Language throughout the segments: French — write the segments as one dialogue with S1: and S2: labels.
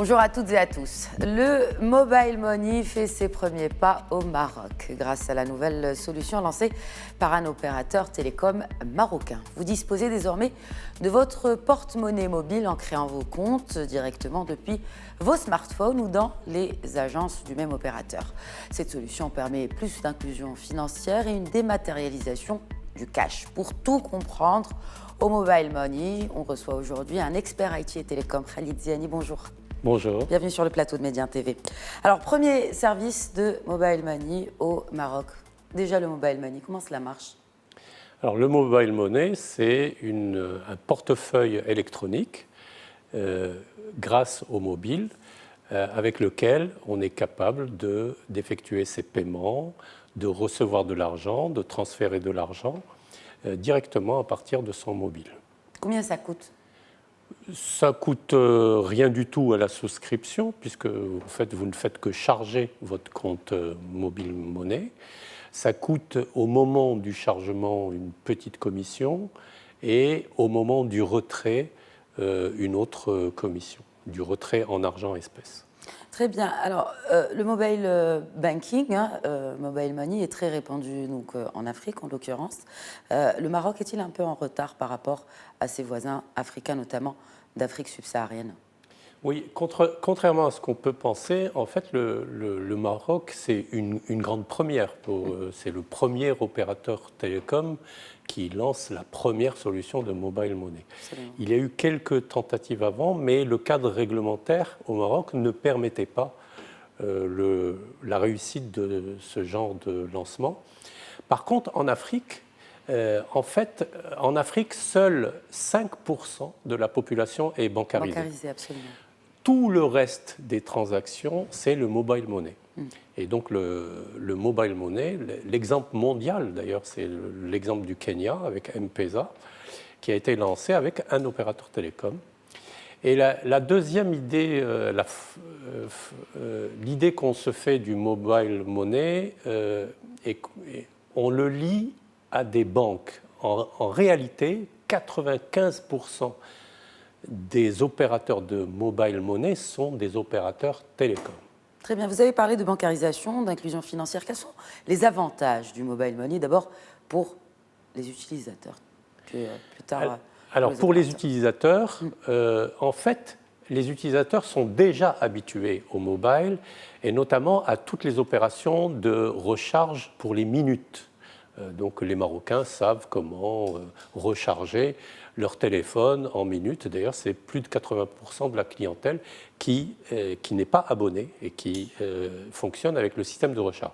S1: Bonjour à toutes et à tous. Le mobile money fait ses premiers pas au Maroc grâce à la nouvelle solution lancée par un opérateur télécom marocain. Vous disposez désormais de votre porte-monnaie mobile en créant vos comptes directement depuis vos smartphones ou dans les agences du même opérateur. Cette solution permet plus d'inclusion financière et une dématérialisation du cash. Pour tout comprendre au mobile money, on reçoit aujourd'hui un expert IT et télécom, Khalid Ziani. Bonjour.
S2: Bonjour.
S1: Bienvenue sur le plateau de Médien TV. Alors, premier service de mobile money au Maroc. Déjà, le mobile money, comment cela marche?
S2: Alors, le mobile money, c'est un portefeuille électronique grâce au mobile avec lequel on est capable d'effectuer ses paiements, de recevoir de l'argent, de transférer de l'argent directement à partir de son mobile.
S1: Combien ça coûte?
S2: Ça coûte rien du tout à la souscription, puisque vous ne faites que charger votre compte mobile monnaie. Ça coûte au moment du chargement une petite commission et au moment du retrait une autre commission, du retrait en argent espèce.
S1: Très bien. Alors, le mobile banking, mobile money, est très répandu donc, en Afrique en l'occurrence. Le Maroc est-il un peu en retard par rapport à ses voisins africains, notamment d'Afrique subsaharienne?
S2: Oui, contrairement à ce qu'on peut penser, en fait, le Maroc, c'est une grande première. C'est le premier opérateur télécom qui lance la première solution de mobile money.
S1: Absolument.
S2: Il y a eu quelques tentatives avant, mais le cadre réglementaire au Maroc ne permettait pas la réussite de ce genre de lancement. Par contre, en Afrique, en Afrique, seuls 5% de la population est bancarisée.
S1: Bancarisé, absolument.
S2: Tout le reste des transactions, c'est le mobile money. Et donc le mobile money, l'exemple mondial d'ailleurs, c'est l'exemple du Kenya avec M-Pesa, qui a été lancé avec un opérateur télécom. Et la deuxième idée, l'idée qu'on se fait du mobile money, on le lie à des banques. En réalité, 95% des opérateurs de mobile money sont des opérateurs télécoms.
S1: Très bien. Vous avez parlé de bancarisation, d'inclusion financière. Quels sont les avantages du mobile money, d'abord pour les utilisateurs, puis plus tard
S2: Alors, pour les utilisateurs, en fait, les utilisateurs sont déjà habitués au mobile et notamment à toutes les opérations de recharge pour les minutes. Donc les Marocains savent comment recharger leur téléphone en minutes. D'ailleurs, c'est plus de 80% de la clientèle qui n'est pas abonnée et qui fonctionne avec le système de recharge.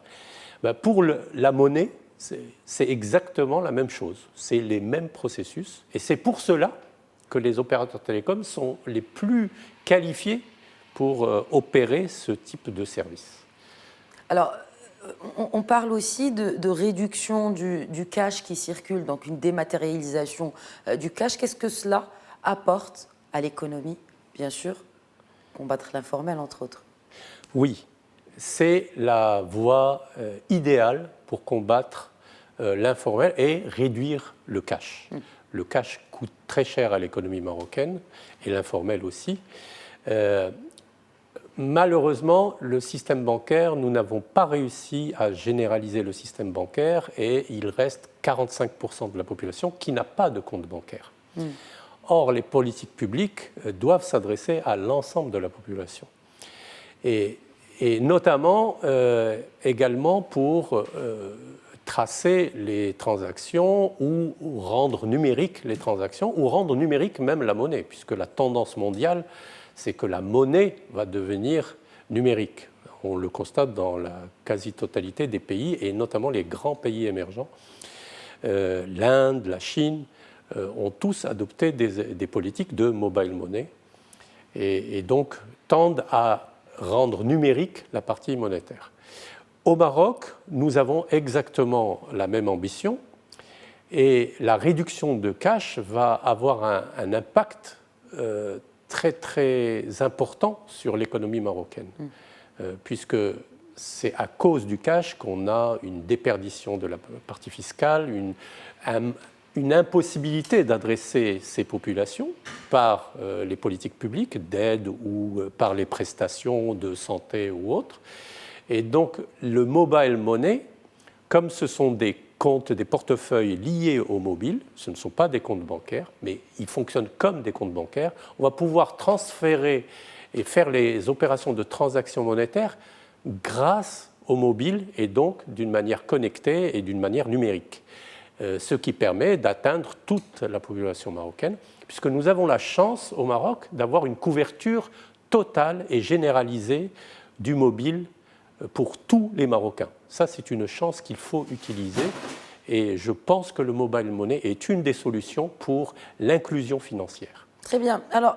S2: Pour la monnaie, c'est exactement la même chose. C'est les mêmes processus. Et c'est pour cela que les opérateurs télécoms sont les plus qualifiés pour opérer ce type de service.
S1: Alors, on parle aussi de réduction du cash qui circule, donc une dématérialisation du cash. Qu'est-ce que cela apporte à l'économie, bien sûr, combattre l'informel, entre autres?
S2: Oui, c'est la voie idéale pour combattre l'informel et réduire le cash. Le cash coûte très cher à l'économie marocaine et l'informel aussi. Malheureusement, le système bancaire, nous n'avons pas réussi à généraliser le système bancaire et il reste 45% de la population qui n'a pas de compte bancaire. Or, les politiques publiques doivent s'adresser à l'ensemble de la population. Et notamment également pour tracer les transactions ou rendre numériques les transactions ou rendre numérique même la monnaie, puisque la tendance mondiale, c'est que la monnaie va devenir numérique. On le constate dans la quasi-totalité des pays, et notamment les grands pays émergents. L'Inde, la Chine ont tous adopté des politiques de mobile money et donc tendent à rendre numérique la partie monétaire. Au Maroc, nous avons exactement la même ambition et la réduction de cash va avoir un impact très très important sur l'économie marocaine, puisque c'est à cause du cash qu'on a une déperdition de la partie fiscale, une impossibilité d'adresser ces populations par les politiques publiques d'aide ou par les prestations de santé ou autres. Et donc le mobile money, comme ce sont des comptes, des portefeuilles liés au mobile, ce ne sont pas des comptes bancaires, mais ils fonctionnent comme des comptes bancaires, on va pouvoir transférer et faire les opérations de transaction monétaire grâce au mobile et donc d'une manière connectée et d'une manière numérique. Ce qui permet d'atteindre toute la population marocaine, puisque nous avons la chance au Maroc d'avoir une couverture totale et généralisée du mobile pour tous les Marocains. Ça, c'est une chance qu'il faut utiliser et je pense que le mobile money est une des solutions pour l'inclusion financière.
S1: Très bien. Alors,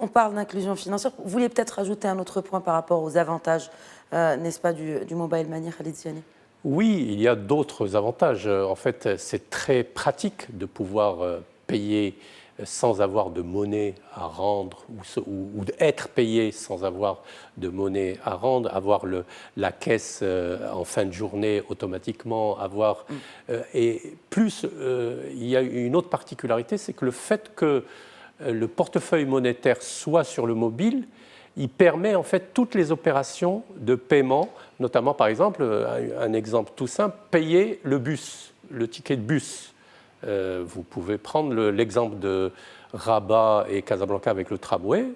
S1: on parle d'inclusion financière. Vous vouliez peut-être rajouter un autre point par rapport aux avantages, n'est-ce pas, du mobile money, Khalid Ziani?
S2: Oui, il y a d'autres avantages. En fait, c'est très pratique de pouvoir payer sans avoir de monnaie à rendre ou d'être payé sans avoir de monnaie à rendre, avoir la caisse en fin de journée automatiquement, et plus, il y a une autre particularité, c'est que le fait que le portefeuille monétaire soit sur le mobile, il permet en fait toutes les opérations de paiement, notamment par exemple, un exemple tout simple, payer le bus, le ticket de bus. Vous pouvez prendre l'exemple de Rabat et Casablanca avec le tramway.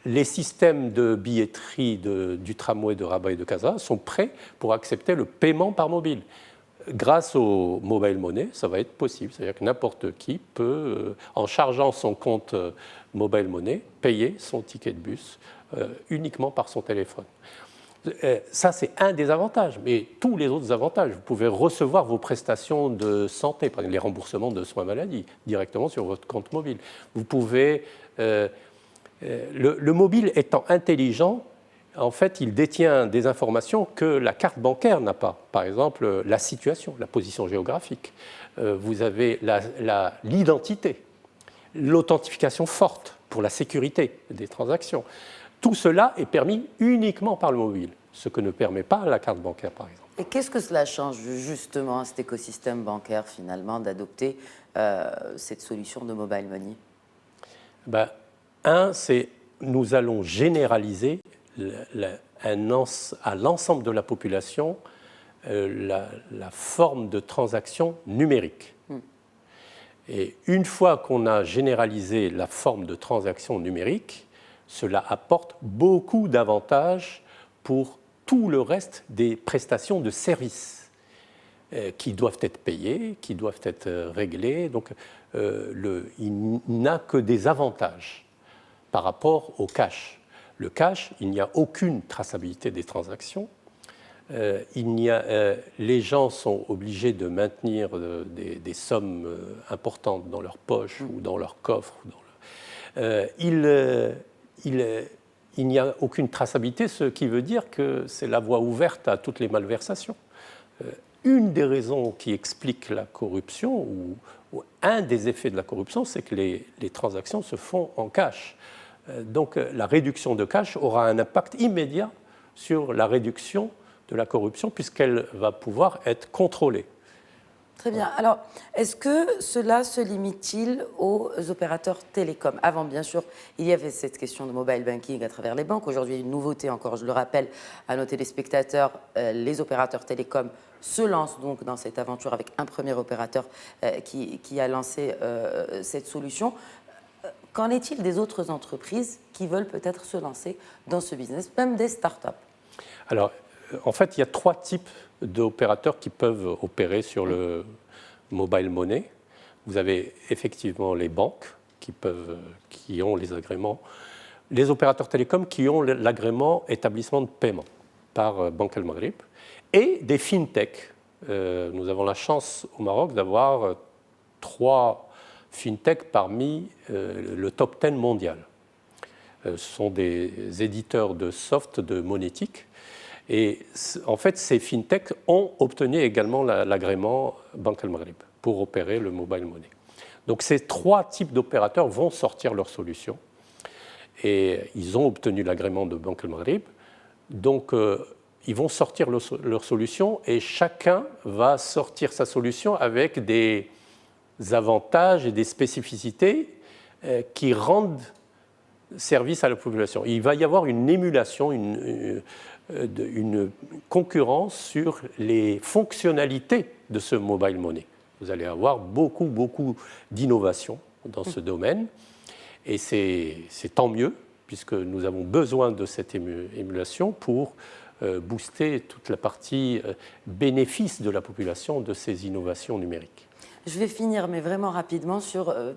S2: Les systèmes de billetterie du tramway de Rabat et de Casa sont prêts pour accepter le paiement par mobile. Grâce au mobile money, ça va être possible. C'est-à-dire que n'importe qui peut, en chargeant son compte mobile money, payer son ticket de bus uniquement par son téléphone. Ça, c'est un des avantages, mais tous les autres avantages. Vous pouvez recevoir vos prestations de santé, par exemple les remboursements de soins maladie, directement sur votre compte mobile. Vous pouvez... le mobile étant intelligent, en fait, il détient des informations que la carte bancaire n'a pas. Par exemple, la situation, la position géographique. Vous avez l'identité, l'authentification forte pour la sécurité des transactions. Tout cela est permis uniquement par le mobile, ce que ne permet pas la carte bancaire, par exemple.
S1: Et qu'est-ce que cela change justement à cet écosystème bancaire, finalement, d'adopter cette solution de mobile money?
S2: C'est nous allons généraliser à l'ensemble de la population la forme de transaction numérique. Et une fois qu'on a généralisé la forme de transaction numérique, cela apporte beaucoup d'avantages pour tout le reste des prestations de services qui doivent être payées, qui doivent être réglées. Donc, il n'a que des avantages par rapport au cash. Le cash, il n'y a aucune traçabilité des transactions. Les gens sont obligés de maintenir des sommes importantes dans leur poche ou dans leur coffre. Il n'y a aucune traçabilité, ce qui veut dire que c'est la voie ouverte à toutes les malversations. Une des raisons qui explique la corruption, ou un des effets de la corruption, c'est que les transactions se font en cash. Donc la réduction de cash aura un impact immédiat sur la réduction de la corruption, puisqu'elle va pouvoir être contrôlée.
S1: Très bien. Alors, est-ce que cela se limite-t-il aux opérateurs télécoms? Avant, bien sûr, il y avait cette question de mobile banking à travers les banques. Aujourd'hui, une nouveauté encore, je le rappelle à nos téléspectateurs, les opérateurs télécoms se lancent donc dans cette aventure avec un premier opérateur qui a lancé cette solution. Qu'en est-il des autres entreprises qui veulent peut-être se lancer dans ce business, même des startups?
S2: Alors, en fait, il y a 3 types d'opérateurs qui peuvent opérer sur le mobile money. Vous avez effectivement les banques qui ont les agréments, les opérateurs télécoms qui ont l'agrément établissement de paiement par Banque El Maghrib, et des fintech. Nous avons la chance au Maroc d'avoir 3 fintech parmi le top 10 mondial. Ce sont des éditeurs de soft, de monétique. Et en fait, ces fintechs ont obtenu également l'agrément Banque El Maghrib pour opérer le mobile money. Donc ces 3 types d'opérateurs vont sortir leur solution. Et ils ont obtenu l'agrément de Banque El Maghrib. Donc ils vont sortir leur solution et chacun va sortir sa solution avec des avantages et des spécificités qui rendent service à la population. Il va y avoir une émulation, une concurrence sur les fonctionnalités de ce mobile money. Vous allez avoir beaucoup d'innovations dans ce domaine et c'est tant mieux puisque nous avons besoin de cette émulation pour booster toute la partie bénéfice de la population de ces innovations numériques.
S1: Je vais finir, mais vraiment rapidement,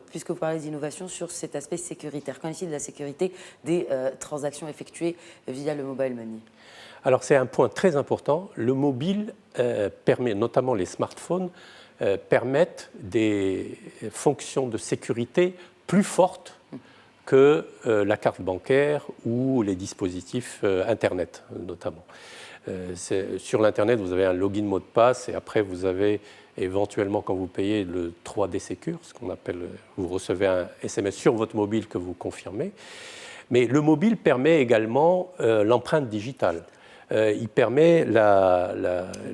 S1: puisque vous parlez d'innovation, sur cet aspect sécuritaire. Qu'en est-il de la sécurité des transactions effectuées via le mobile money?
S2: Alors c'est un point très important. Le mobile permet, notamment les smartphones, permettent des fonctions de sécurité plus fortes que la carte bancaire ou les dispositifs Internet notamment. Sur l'Internet, vous avez un login mot de passe et après vous avez éventuellement quand vous payez le 3D Secure, ce qu'on appelle, vous recevez un SMS sur votre mobile que vous confirmez. Mais le mobile permet également l'empreinte digitale. Il permet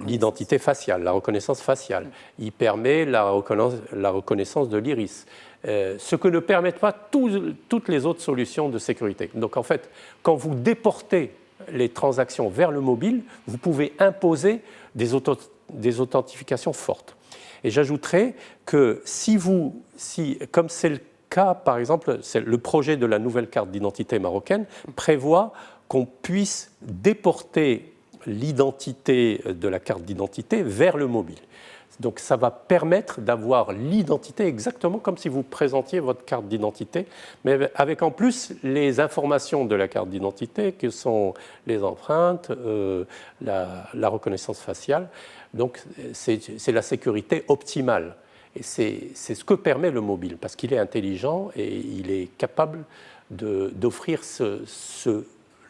S2: l'identité faciale, la reconnaissance faciale. Il permet la reconnaissance de l'iris. Ce que ne permettent pas toutes les autres solutions de sécurité. Donc en fait, quand vous déportez les transactions vers le mobile, vous pouvez imposer des authentifications fortes. Et j'ajouterais que comme c'est le cas, par exemple, le projet de la nouvelle carte d'identité marocaine prévoit qu'on puisse déporter l'identité de la carte d'identité vers le mobile. Donc ça va permettre d'avoir l'identité exactement comme si vous présentiez votre carte d'identité, mais avec en plus les informations de la carte d'identité, que sont les empreintes, la reconnaissance faciale. Donc c'est la sécurité optimale. Et c'est ce que permet le mobile, parce qu'il est intelligent et il est capable d'offrir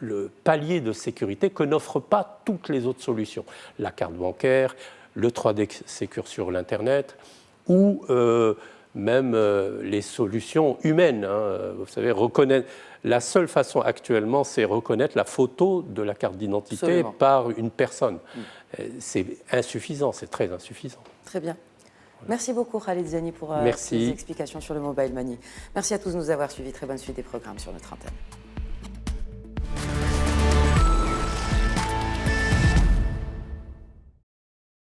S2: le palier de sécurité que n'offrent pas toutes les autres solutions. La carte bancaire, le 3D Secure sur l'Internet ou même les solutions humaines. Vous savez, la seule façon actuellement, c'est reconnaître la photo de la carte d'identité par une personne. C'est insuffisant, c'est très insuffisant.
S1: Très bien. Merci beaucoup Khalid Zani pour ces explications sur le mobile money. Merci à tous de nous avoir suivis. Très bonne suite des programmes sur notre antenne.